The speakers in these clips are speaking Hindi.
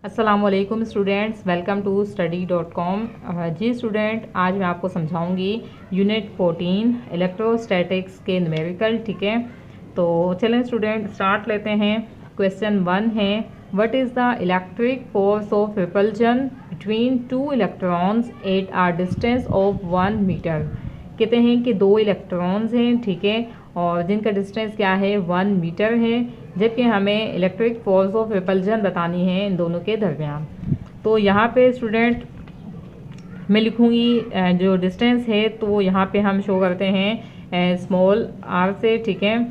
अस्सलामुअलैकुम स्टूडेंट्स, वेलकम टू study.com। जी स्टूडेंट, आज मैं आपको समझाऊंगी यूनिट 14 इलेक्ट्रोस्टैटिक्स के न्यूमेरिकल। ठीक है, तो चलें स्टूडेंट स्टार्ट लेते हैं। क्वेश्चन 1 है, what is the electric force of repulsion between two electrons at a distance of 1 metre. कहते हैं कि दो इलेक्ट्रॉन्स हैं, ठीक है, और जिनका डिस्टेंस क्या है 1 मीटर है, जबकि हमें इलेक्ट्रिक फोर्स ऑफ रिपल्जन बतानी है इन दोनों के दरमियान। तो यहाँ पे स्टूडेंट मैं लिखूँगी जो डिस्टेंस है, तो यहाँ पे हम शो करते हैं स्मॉल आर से, ठीक है,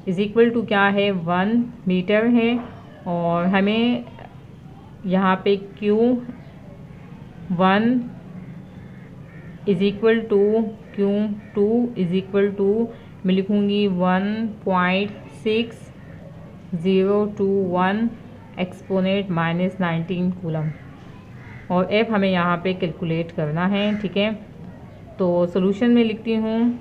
इज़ इक्वल टू क्या है 1 मीटर है, और हमें यहाँ पे Q1 is equal to Q2 is equal to मैं लिखूँगी 1.6021 एक्सपोनेंट -19 कूलम, और एफ हमें यहाँ पे कैलकुलेट करना है। ठीक है, तो सॉल्यूशन में लिखती हूँ।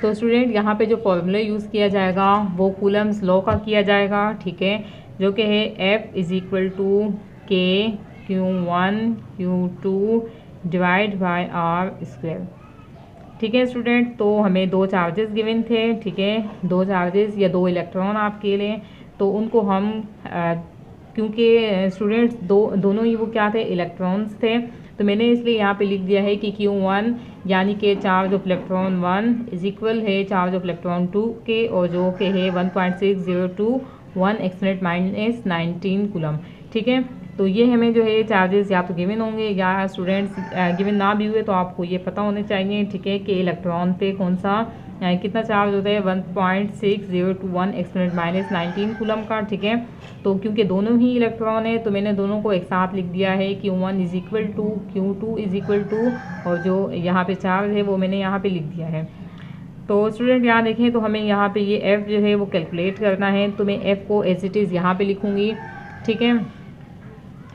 तो स्टूडेंट यहाँ पे जो फॉर्मूला यूज़ किया जाएगा वो कूलम्स लॉ का किया जाएगा, ठीक है, जो कि है F is equal to K Q1 Q2 divide by R square. ठीक है स्टूडेंट, तो हमें दो चार्जेस गिवन थे, ठीक है, दो चार्जेस या दो इलेक्ट्रॉन आपके लिए, तो उनको हम क्योंकि स्टूडेंट्स दोनों ही वो क्या थे, इलेक्ट्रॉन्स थे, तो मैंने इसलिए यहाँ पे लिख दिया है कि Q1 यानी कि charge of electron 1 is equal है चार्ज ऑफ इलेक्ट्रॉन 2 के, और जो कि है 1.6021 एक्सपोनेंट -19 कूलम। ठीक है, तो ये हमें जो है चार्जेस या तो गिवन होंगे या स्टूडेंट्स गिवन ना भी हुए तो आपको ये पता होने चाहिए, ठीक है, कि इलेक्ट्रॉन पे कौन सा कितना चार्ज होता है 1.6021 एक्सपोनेंट -19 कूलम का। ठीक है, तो क्योंकि दोनों ही इलेक्ट्रॉन है तो मैंने दोनों को एक साथ लिख दिया है Q1 is equal to Q2 is equal to, और जो यहाँ पे चार्ज है वो मैंने यहाँ पे लिख दिया है। तो स्टूडेंट यहाँ देखें तो हमें यहाँ पे ये F जो है वो कैलकुलेट करना है, तो मैं F को एज इट इज़ यहाँ पे लिखूँगी, ठीक है।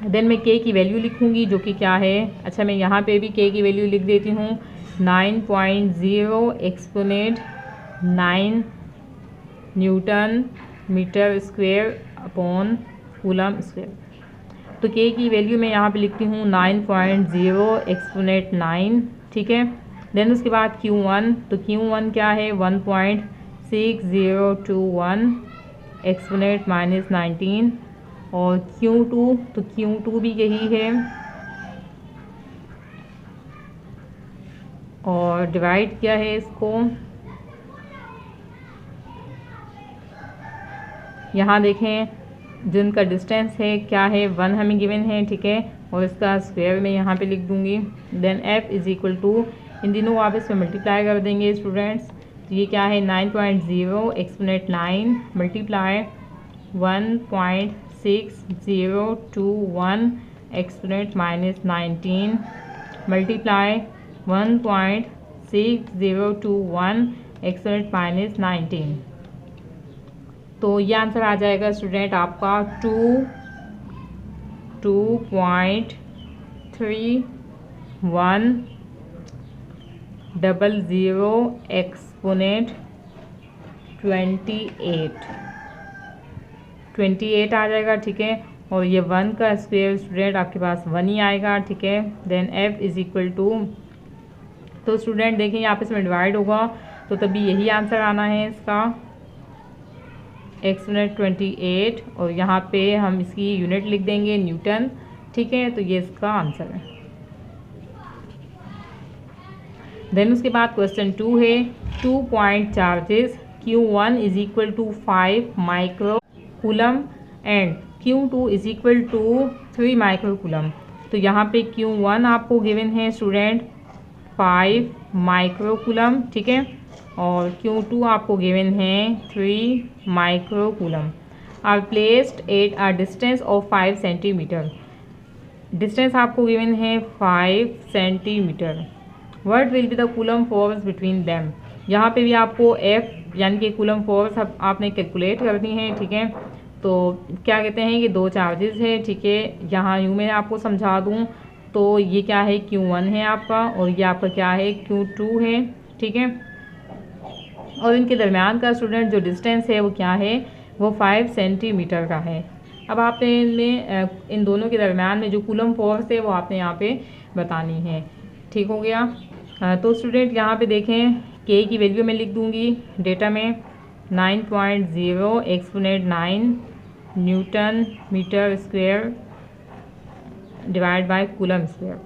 देन मैं K की वैल्यू लिखूँगी जो कि क्या है, अच्छा मैं यहाँ पे भी K की वैल्यू लिख देती हूँ 9.0 exponent 9 newton metre square upon coulomb square. तो K की वैल्यू मैं यहाँ पे लिखती हूँ 9.0 एक्सपोनेंट 9, ठीक है। देन उसके बाद Q1, तो Q1 क्या है 1.6021 एक्सपोनेंट -19, और Q2, तो Q2 भी यही है, और डिवाइड किया है इसको, यहाँ देखें जिनका डिस्टेंस है क्या है 1 हमें गिवन है, ठीक है, और इसका स्क्वायर मैं यहाँ पे लिख दूँगी। Then F is equal to, इन दिनों आप इस पर मल्टीप्लाई कर देंगे स्टूडेंट्स, तो ये क्या है 9.0 exponent 9 multiply 1.6021 exponent -19 multiply 1.6021 exponent -19, तो ये आंसर आ जाएगा स्टूडेंट आपका 2.3100 एक्सपोनेंट 28 आ जाएगा, ठीक है, और ये 1 का स्क्वायर स्टूडेंट आपके पास 1 ही आएगा, ठीक है। Then F is equal to, तो स्टूडेंट देखें यहाँ पे इसमें डिवाइड होगा तो तभी यही आंसर आना है इसका एक्सपोनेंट 28, और यहाँ पे हम इसकी यूनिट लिख देंगे न्यूटन, ठीक है, तो ये इसका आंसर है। देन उसके बाद क्वेश्चन 2 है, 2 point charges Q1 is equal to 5 micro coulomb and Q2 is equal to 3 micro coulomb. तो यहाँ पे Q1 आपको गिवन है स्टूडेंट 5 माइक्रो कूलम, ठीक है, और Q2 आपको गिवन है 3 micro coulomb, are placed at a distance of 5 centimetre. Distance आपको गिवन है 5 centimetre. What will be the coulomb force between them. यहाँ पे भी आपको F यानी कि कूलम फोर्स आपने कैलकुलेट करनी है, ठीक है। तो क्या कहते हैं कि दो चार्जेस है, ठीक है, यहाँ यूँ मैं आपको समझा दूँ, तो ये क्या है Q1 है आपका, और ये आपका क्या है Q2 है, ठीक है, और इनके दरमियान का स्टूडेंट जो डिस्टेंस है वो क्या है, वो 5 सेंटीमीटर का है। अब आपने इनमें इन दोनों के दरम्यान में जो कूलम फोर्स है वो आपने यहाँ पे बतानी है। ठीक हो गया। तो स्टूडेंट यहाँ पे देखें के की वैल्यू मैं लिख दूँगी डेटा में 9.0 exponent 9 newton metre square divide by coulomb square.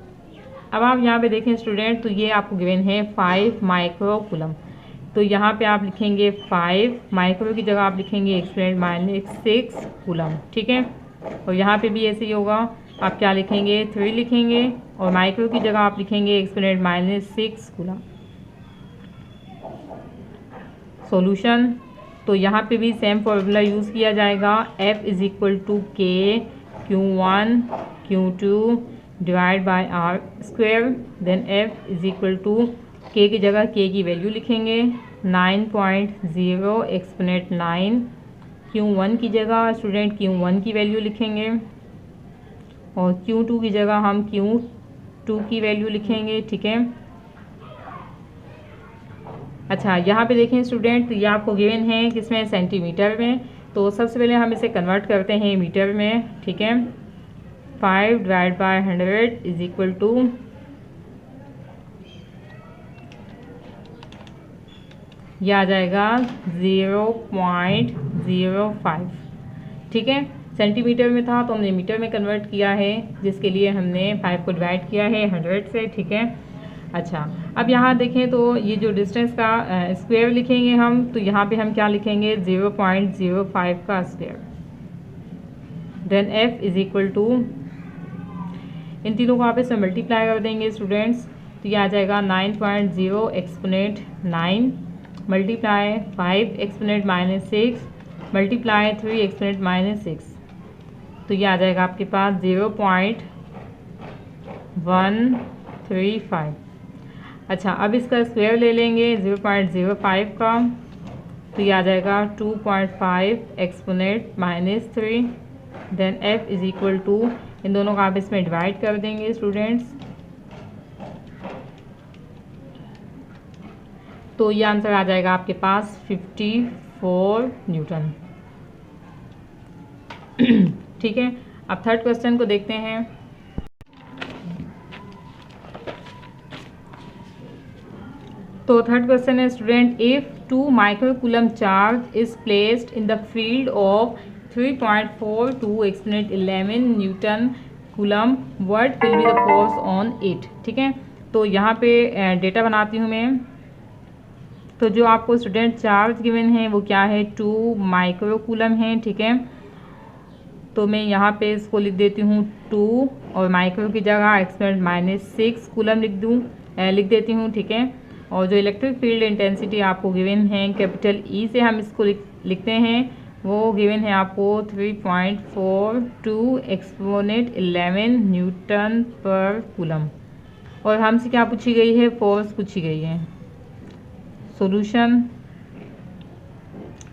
अब आप यहाँ पे देखें स्टूडेंट, तो ये आपको गिवन है 5 माइक्रो कूलम। तो यहाँ पे आप लिखेंगे 5 माइक्रो की जगह आप लिखेंगे एक्सपोनेंट -6 कूलम। ठीक है। और यहाँ पे भी ऐसे ही होगा, आप क्या लिखेंगे 3 लिखेंगे और माइक्रो की जगह आप लिखेंगे एक्सपोनेंट -6 कूलम। सॉल्यूशन, तो यहाँ पे भी सेम फॉर्मूला यूज़ किया जाएगा। F is equal to K Q1 Q2 divide by R square. Then F is equal to K की जगह के की वैल्यू लिखेंगे 9.0 एक्सपोनेंट 9। Q1 की जगह स्टूडेंट Q1 की वैल्यू लिखेंगे और Q2 की जगह हम Q2 की वैल्यू लिखेंगे। ठीक है। अच्छा, यहाँ पे देखें स्टूडेंट, ये आपको गिवन है किसमें, सेंटीमीटर में। तो सबसे पहले हम इसे कन्वर्ट करते हैं मीटर में। ठीक है। 5 divide by 100 is equal to, यह आ जाएगा 0.05। ठीक है। सेंटीमीटर में था तो हमने मीटर में कन्वर्ट किया है, जिसके लिए हमने 5 को डिवाइड किया है 100 से। ठीक है। अच्छा, अब यहाँ देखें तो ये जो डिस्टेंस का स्क्वायर लिखेंगे हम, तो यहाँ पे हम क्या लिखेंगे 0.05 का square. Then F is equal to, इन तीनों को आप इसमें मल्टीप्लाई कर देंगे स्टूडेंट्स, तो ये आ जाएगा 9.0 exponent 9 multiply 5 exponent -6 multiply 3 exponent -6, तो ये आ जाएगा आपके पास 0.135। अच्छा, अब इसका स्क्वायर ले लेंगे 0.05 का, तो ये आ जाएगा 2.5 exponent -3। Then F is equal to, इन दोनों का आप इसमें डिवाइड कर देंगे स्टूडेंट्स, तो ये आंसर आ जाएगा आपके पास 54 न्यूटन। ठीक है। अब थर्ड क्वेश्चन को देखते हैं। तो थर्ड क्वेश्चन है student, if 2 microcoulomb charge is placed in the field of 3.42 exponent 11 Newton coulomb, what will be the force on it. ठीक है। तो यहाँ पे डेटा बनाती हूँ मैं। तो जो आपको स्टूडेंट चार्ज गिवन है वो क्या है, 2 माइक्रोकूलम है। ठीक है। तो मैं यहाँ पे इसको लिख देती हूँ 2 और माइक्रो की जगह एक्सपोनेंट -6 कूलम लिख देती हूँ। ठीक है। और जो इलेक्ट्रिक फील्ड इंटेंसिटी आपको गिवन है कैपिटल ई से हम इसको लिखते हैं, वो गिवन है आपको 3.42 एक्सपोनेंट 11 न्यूटन पर कूलम। और हमसे क्या पूछी गई है, फोर्स पूछी गई है। सॉल्यूशन,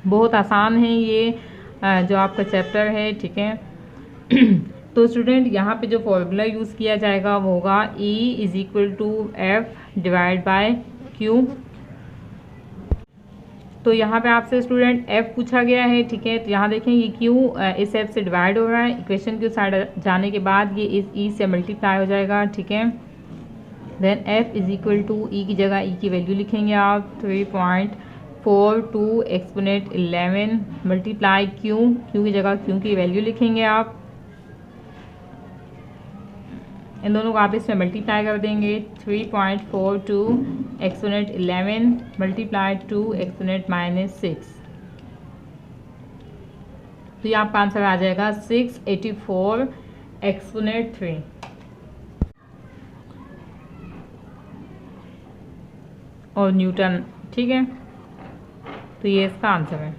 बहुत आसान है ये जो आपका चैप्टर है। ठीक है। तो स्टूडेंट यहाँ पे जो फॉर्मूला यूज़ किया जाएगा वो होगा E is equal to F divide by Q। तो यहाँ पे आपसे स्टूडेंट F पूछा गया है। ठीक है। तो यहाँ देखें ये Q इस F से डिवाइड हो रहा है, इक्वेशन की साइड जाने के बाद ये इस E से मल्टीप्लाई हो जाएगा। ठीक है। Then F is equal to, E की जगह E की वैल्यू लिखेंगे आप 3.42 एक्सपोनेंट 11 मल्टीप्लाई Q की जगह Q की वैल्यू लिखेंगे आप, इन दोनों को आप इसमें मल्टीप्लाई कर देंगे 3.42 एक्सपोनेंट 11 मल्टीप्लाई 2 एक्सपोनेंट -6, तो ये आपका आंसर आ जाएगा 684 एक्सपोनेंट 3 और न्यूटन। ठीक है। तो ये इसका आंसर है।